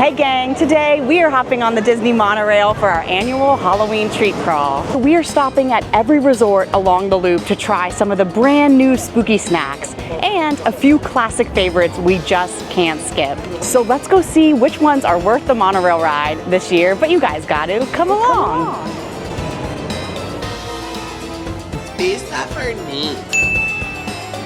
Hey gang, today we are hopping on the Disney monorail for our annual Halloween Treat Crawl. We are stopping at every resort along the loop to try some of the brand new spooky snacks and a few classic favorites we just can't skip. So let's go see which ones are worth the monorail ride this year, but you guys got to come along. These stuff are neat.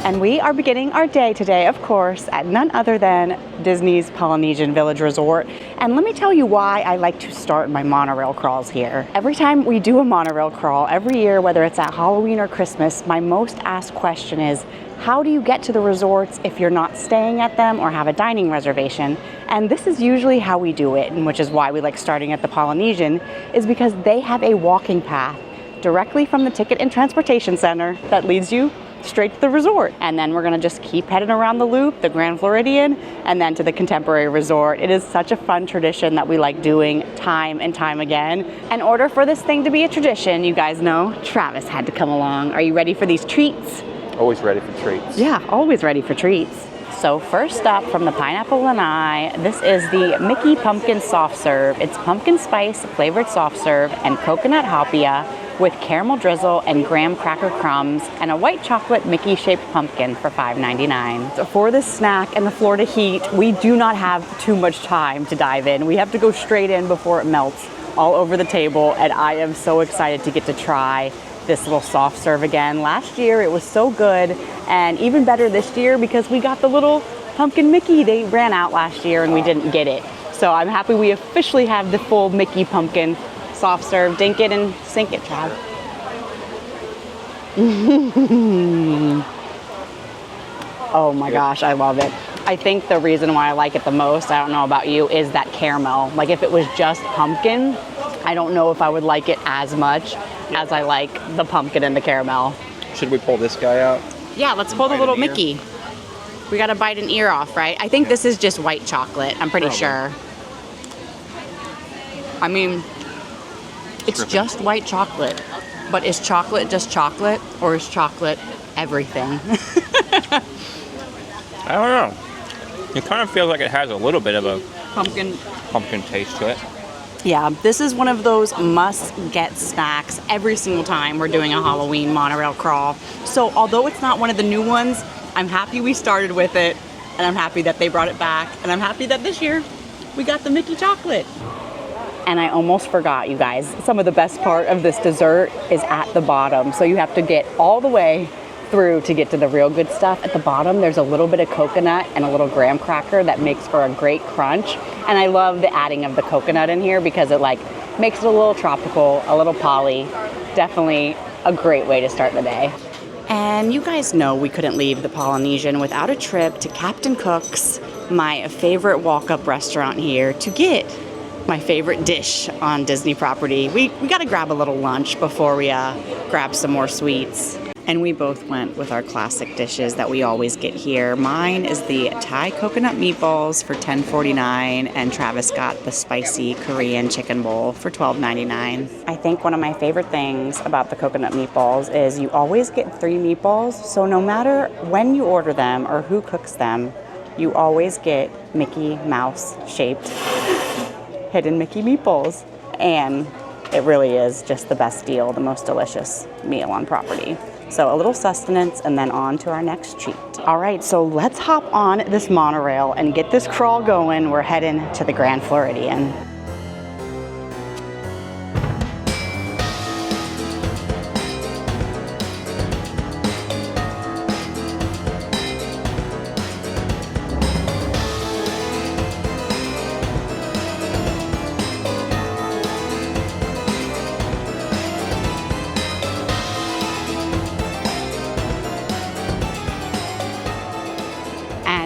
And we are beginning our day today, of course, at none other than Disney's Polynesian Village Resort. And let me tell you why I like to start my monorail crawls here. Every time we do a monorail crawl, every year, whether it's at Halloween or Christmas, my most asked question is, how do you get to the resorts if you're not staying at them or have a dining reservation? And this is usually how we do it, and which is why we like starting at the Polynesian, is because they have a walking path directly from the Ticket and Transportation Center that leads you straight to the resort. And then we're gonna just keep heading around the loop, the Grand Floridian, and then to the Contemporary Resort. It is such a fun tradition that we like doing time and time again. In order for this thing to be a tradition, you guys know, Travis had to come along. Are you ready for these treats? Always ready for treats. Yeah, always ready for treats. So first up from the Pineapple Lanai, this is the Mickey Pumpkin Soft Serve. It's pumpkin spice flavored soft serve and coconut hapia with caramel drizzle and graham cracker crumbs and a white chocolate Mickey shaped pumpkin for $5.99. So for this snack and the Florida heat, we do not have too much time to dive in. We have to go straight in before it melts all over the table, and I am so excited to get to try this little soft serve again. Last year it was so good, and even better this year because we got the little pumpkin Mickey. They ran out last year and we didn't get it. So I'm happy we officially have the full Mickey pumpkin soft serve. Dink it and sink it, Trav. Oh my gosh, I love it. I think the reason why I like it the most, I don't know about you, is that caramel. Like if it was just pumpkin, I don't know if I would like it as much as I like the pumpkin and the caramel. Should we pull this guy out? Yeah, let's pull the little Mickey. We gotta bite an ear off, right? I think this is just white chocolate, I'm pretty sure. I mean, it's just white chocolate, but is chocolate just chocolate, or is chocolate everything? I don't know. It kind of feels like it has a little bit of a pumpkin taste to it. Yeah, this is one of those must-get snacks every single time we're doing a Halloween monorail crawl. So although it's not one of the new ones, I'm happy we started with it, and I'm happy that they brought it back, and I'm happy that this year we got the Mickey chocolate. And I almost forgot, you guys, some of the best part of this dessert is at the bottom. So you have to get all the way through to get to the real good stuff. At the bottom, there's a little bit of coconut and a little graham cracker that makes for a great crunch. And I love the adding of the coconut in here because it like makes it a little tropical, a little poly. Definitely a great way to start the day. And you guys know we couldn't leave the Polynesian without a trip to Captain Cook's, my favorite walk-up restaurant here, to get my favorite dish on Disney property. We gotta grab a little lunch before we grab some more sweets. And we both went with our classic dishes that we always get here. Mine is the Thai coconut meatballs for $10.49, and Travis got the spicy Korean chicken bowl for $12.99. I think one of my favorite things about the coconut meatballs is you always get 3 meatballs, so no matter when you order them or who cooks them, you always get Mickey Mouse shaped hidden Mickey meatballs. And it really is just the best deal, the most delicious meal on property. So a little sustenance and then on to our next treat. All right, so let's hop on this monorail and get this crawl going. We're heading to the Grand Floridian.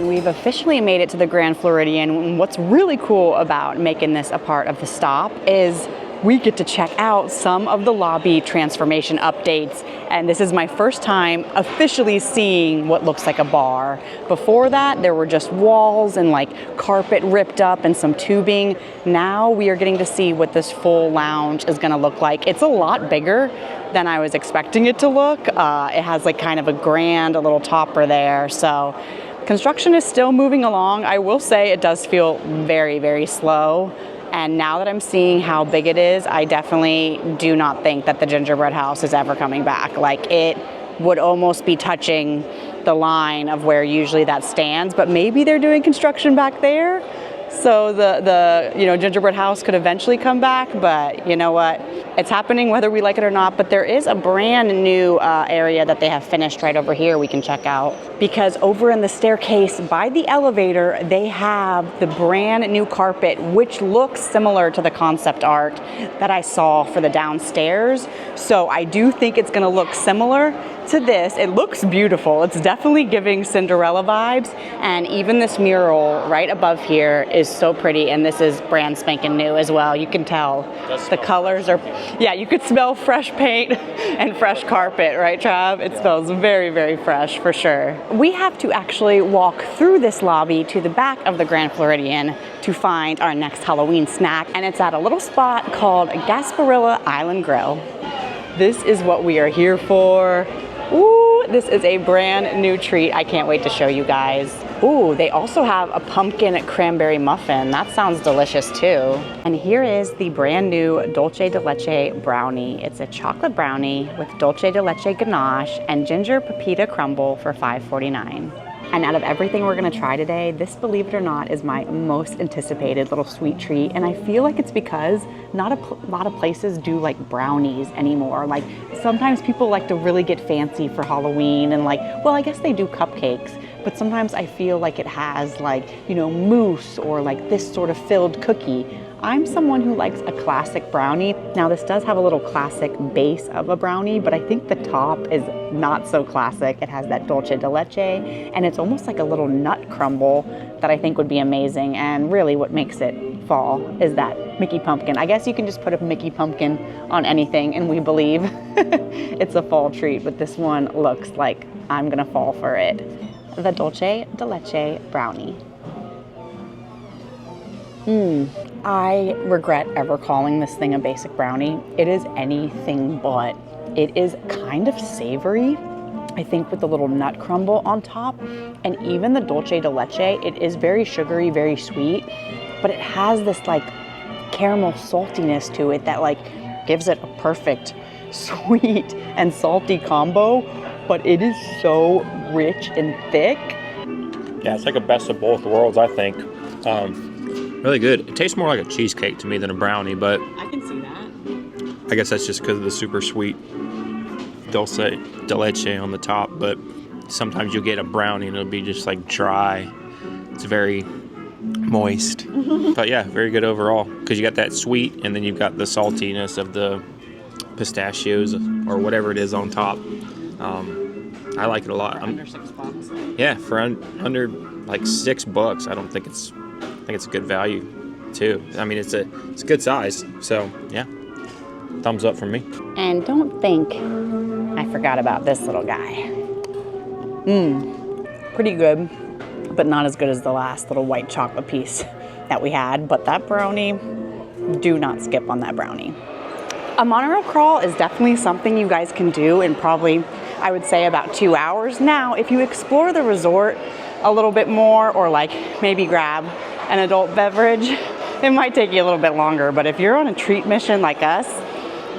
We've officially made it to the Grand Floridian. And what's really cool about making this a part of the stop is we get to check out some of the lobby transformation updates. And this is my first time officially seeing what looks like a bar. Before that, there were just walls and like carpet ripped up and some tubing. Now we are getting to see what this full lounge is gonna look like. It's a lot bigger than I was expecting it to look. It has like kind of a little topper there. So Construction is still moving along. I will say it does feel very, very slow. And now that I'm seeing how big it is, I definitely do not think that the gingerbread house is ever coming back. Like, it would almost be touching the line of where usually that stands, but maybe they're doing construction back there. So the gingerbread house could eventually come back, but you know what? It's happening whether we like it or not. But there is a brand new area that they have finished right over here we can check out, because over in the staircase by the elevator, they have the brand new carpet, which looks similar to the concept art that I saw for the downstairs. So I do think it's gonna look similar to this. It looks beautiful. It's definitely giving Cinderella vibes. And even this mural right above here is so pretty. And this is brand spanking new as well. You can tell the colors are, yeah, you could smell fresh paint and fresh carpet, right, Trav? It smells very, very fresh for sure. We have to actually walk through this lobby to the back of the Grand Floridian to find our next Halloween snack. And it's at a little spot called Gasparilla Island Grill. This is what we are here for. Ooh, this is a brand new treat. I can't wait to show you guys. Ooh, they also have a pumpkin cranberry muffin. That sounds delicious too. And here is the brand new dulce de leche brownie. It's a chocolate brownie with dulce de leche ganache and ginger pepita crumble for $5.49. And out of everything we're gonna try today, this, believe it or not, is my most anticipated little sweet treat. And I feel like it's because not a lot of places do like brownies anymore. Like, sometimes people like to really get fancy for Halloween and like, well, I guess they do cupcakes, but sometimes I feel like it has like, mousse or like this sort of filled cookie. I'm someone who likes a classic brownie. Now, this does have a little classic base of a brownie, but I think the top is not so classic. It has that dulce de leche, and it's almost like a little nut crumble that I think would be amazing. And really what makes it fall is that Mickey pumpkin. I guess you can just put a Mickey pumpkin on anything and we believe it's a fall treat, but this one looks like I'm gonna fall for it. The dulce de leche brownie. I regret ever calling this thing a basic brownie. It is anything but. It is kind of savory, I think, with the little nut crumble on top. And even the dulce de leche, it is very sugary, very sweet, but it has this like caramel saltiness to it that like gives it a perfect sweet and salty combo, but it is so rich and thick. Yeah, it's like a best of both worlds, I think. Really good. It tastes more like a cheesecake to me than a brownie, but I can see that. I guess that's just because of the super sweet dulce de leche on the top. But sometimes you'll get a brownie and it'll be just like dry. It's very moist. But yeah, very good overall, because you got that sweet and then you've got the saltiness of the pistachios or whatever it is on top. I like it a lot. Under $6. Yeah, for under like $6, I don't think it's. I think it's a good value too. I mean, it's a good size. So yeah, thumbs up from me. And don't think I forgot about this little guy. Pretty good, but not as good as the last little white chocolate piece that we had. But that brownie, do not skip on that brownie. A monorail crawl is definitely something you guys can do in probably, I would say, about 2 hours. Now, if you explore the resort a little bit more, or like maybe grab an adult beverage, it might take you a little bit longer. But if you're on a treat mission like us,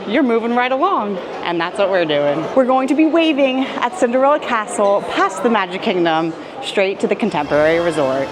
you're moving right along, and that's what we're doing. We're going to be waving at Cinderella Castle, past the Magic Kingdom, straight to the Contemporary Resort.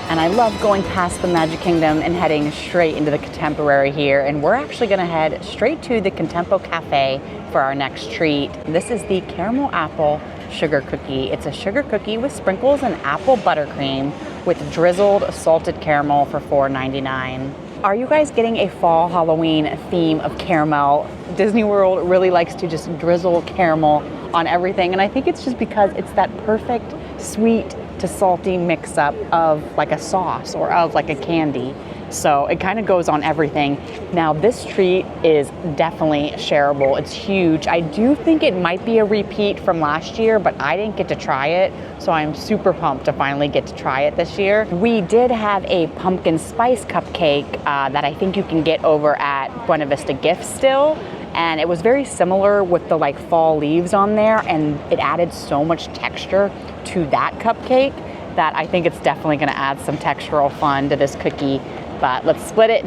And I love going past the Magic Kingdom and heading straight into the Contemporary here. And we're actually gonna head straight to the Contempo Cafe for our next treat. This is the Caramel Apple Sugar Cookie. It's a sugar cookie with sprinkles and apple buttercream with drizzled salted caramel for $4.99. Are you guys getting a fall Halloween theme of caramel? Disney World really likes to just drizzle caramel on everything. And I think it's just because it's that perfect, sweet, to salty mix up of like a sauce or of like a candy. So it kind of goes on everything. Now this treat is definitely shareable. It's huge. I do think it might be a repeat from last year, but I didn't get to try it. So I'm super pumped to finally get to try it this year. We did have a pumpkin spice cupcake that I think you can get over at Buena Vista Gifts still. And it was very similar with the like fall leaves on there, and it added so much texture to that cupcake that I think it's definitely gonna add some textural fun to this cookie. But let's split it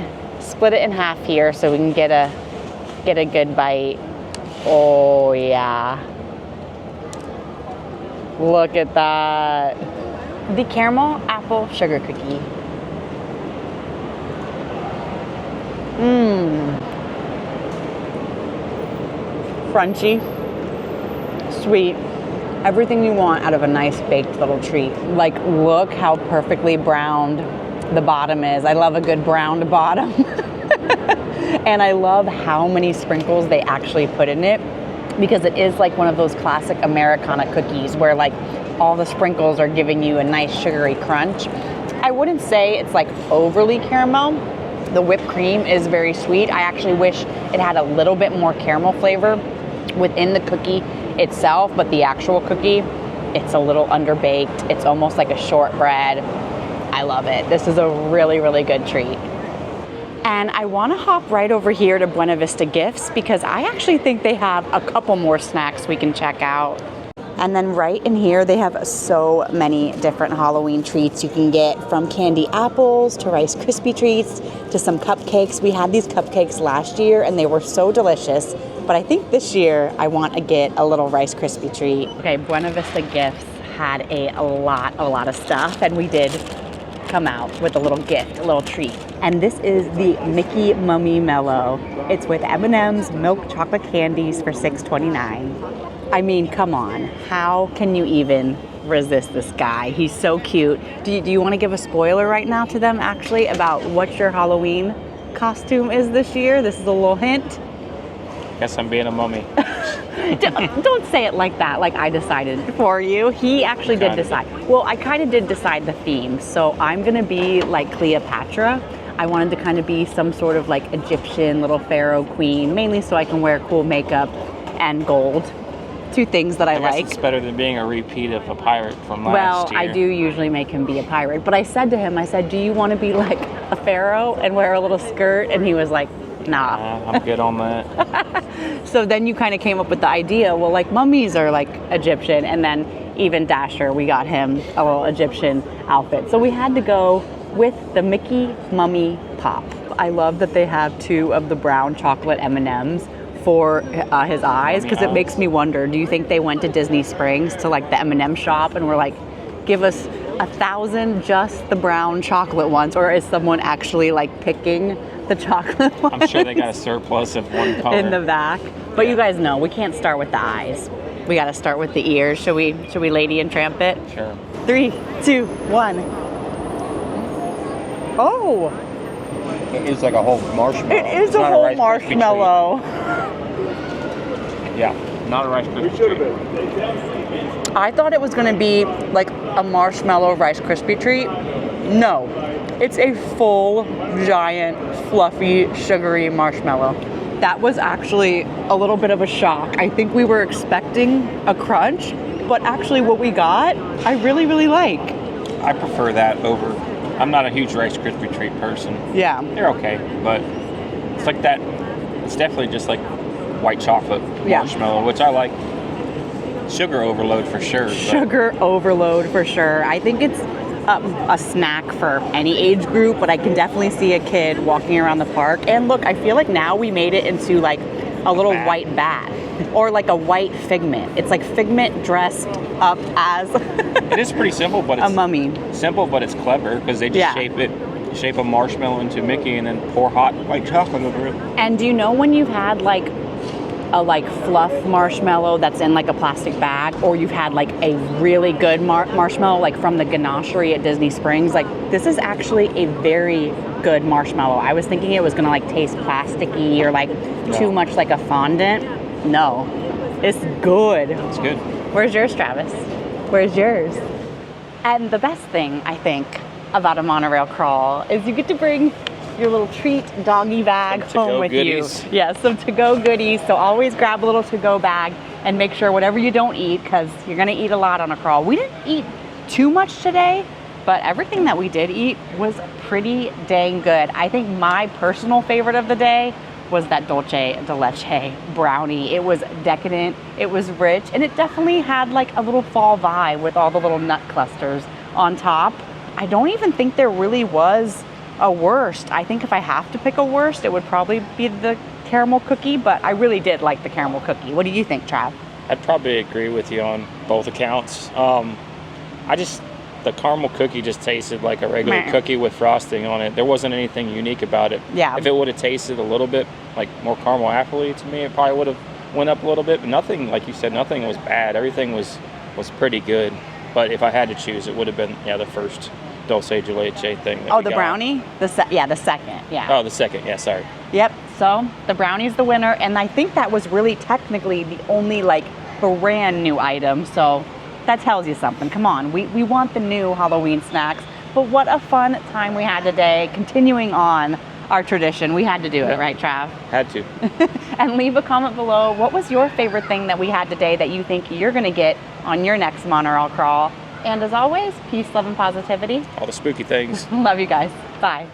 in half here so we can get a good bite. Oh yeah. Look at that. The caramel apple sugar cookie. Crunchy, sweet, everything you want out of a nice baked little treat. Like, look how perfectly browned the bottom is. I love a good browned bottom. And I love how many sprinkles they actually put in it, because it is like one of those classic Americana cookies where like all the sprinkles are giving you a nice sugary crunch. I wouldn't say it's like overly caramel. The whipped cream is very sweet. I actually wish it had a little bit more caramel flavor within the cookie itself, but the actual cookie, it's a little underbaked. It's almost like a shortbread. I love it. This is a really, really good treat. And I want to hop right over here to Buena Vista Gifts because I actually think they have a couple more snacks we can check out. And then right in here, they have so many different Halloween treats you can get, from candy apples to Rice Krispie treats to some cupcakes. We had these cupcakes last year and they were so delicious, but I think this year I want to get a little Rice Krispie treat. Okay, Buena Vista Gifts had a lot of stuff, and we did come out with a little gift, a little treat. And this is the Mickey Mummy Mellow. It's with M&M's milk chocolate candies for $6.29. I mean, come on, how can you even resist this guy? He's so cute. Do you want to give a spoiler right now to them actually about what your Halloween costume is this year? This is a little hint. Guess I'm being a mummy. Don't say it like that, like I decided for you. He actually did decide. Well, I kind of did decide the theme. So I'm gonna be like Cleopatra. I wanted to kind of be some sort of like Egyptian little pharaoh queen, mainly so I can wear cool makeup and gold. Two things that I like. It's better than being a repeat of a pirate from last year. Well, I do usually make him be a pirate, but I said to him, do you want to be like a pharaoh and wear a little skirt? And he was like, nah. I'm good on that. So then you kind of came up with the idea, well, like mummies are like Egyptian, and then even Dasher, we got him a little Egyptian outfit. So we had to go with the Mickey Mummy Pop. I love that they have two of the brown chocolate M&Ms for his eyes, because it makes me wonder, do you think they went to Disney Springs to like the M&M shop and were like, give us 1,000 just the brown chocolate ones, or is someone actually like picking the chocolate ones? I'm sure they got a surplus of one color in the back. But you guys know we can't start with the eyes. We got to start with the ears. Should we Lady and Tramp it? Sure. 3, 2, 1. Oh! It's like a whole marshmallow. It is a whole marshmallow. Yeah, not a Rice Krispie treat. I thought it was going to be like a marshmallow Rice Krispie treat. No, it's a full, giant, fluffy, sugary marshmallow. That was actually a little bit of a shock. I think we were expecting a crunch, but actually what we got, I really, really like. I prefer that over. I'm not a huge Rice Krispie treat person. Yeah. They're okay, but it's like that. It's definitely just like white chocolate marshmallow, which I like. Sugar overload for sure. Sugar overload for sure. I think it's a snack for any age group, but I can definitely see a kid walking around the park. And look, I feel like now we made it into like a little white bat or like a white Figment. It's like Figment dressed up as it is pretty simple, but it's a mummy. Simple, but it's clever because they just shape a marshmallow into Mickey and then pour hot white chocolate over it. And do you know when you've had like a fluff marshmallow that's in like a plastic bag, or you've had like a really good marshmallow like from the ganachery at Disney Springs? Like, this is actually a very good marshmallow. I was thinking it was gonna like taste plasticky or like too much like a fondant. No, it's good. It's good. Where's yours, Travis? Where's yours? And the best thing, I think, about a monorail crawl is you get to bring your little treat doggy bag home with goodies. you. Yeah, some to-go goodies. So always grab a little to-go bag and make sure whatever you don't eat, because you're gonna eat a lot on a crawl. We didn't eat too much today, but everything that we did eat was pretty dang good. I think my personal favorite of the day was that dulce de leche brownie. It was decadent, it was rich, and it definitely had like a little fall vibe with all the little nut clusters on top. I don't even think there really was a worst. I think if I have to pick a worst, it would probably be the caramel cookie, but I really did like the caramel cookie. What do you think, Trav? I'd probably agree with you on both accounts. The caramel cookie just tasted like a regular Meh. cookie with frosting on it. There wasn't anything unique about it. Yeah. If it would have tasted a little bit like more caramel apple-y to me, it probably would have went up a little bit. But nothing, like you said, nothing was bad. Everything was pretty good. But if I had to choose, it would have been the first dulce de leche thing. That Oh, we the got. brownie? The second, yeah. Oh, the second. Yeah, sorry. Yep, so the brownie's the winner, and I think that was really technically the only like brand new item, so that tells you something. Come on, we want the new Halloween snacks, but what a fun time we had today, continuing on our tradition. We had to do it, right, Trav? Had to. And leave a comment below, what was your favorite thing that we had today that you think you're gonna get on your next monorail crawl? And as always, peace, love, and positivity. All the spooky things. Love you guys, bye.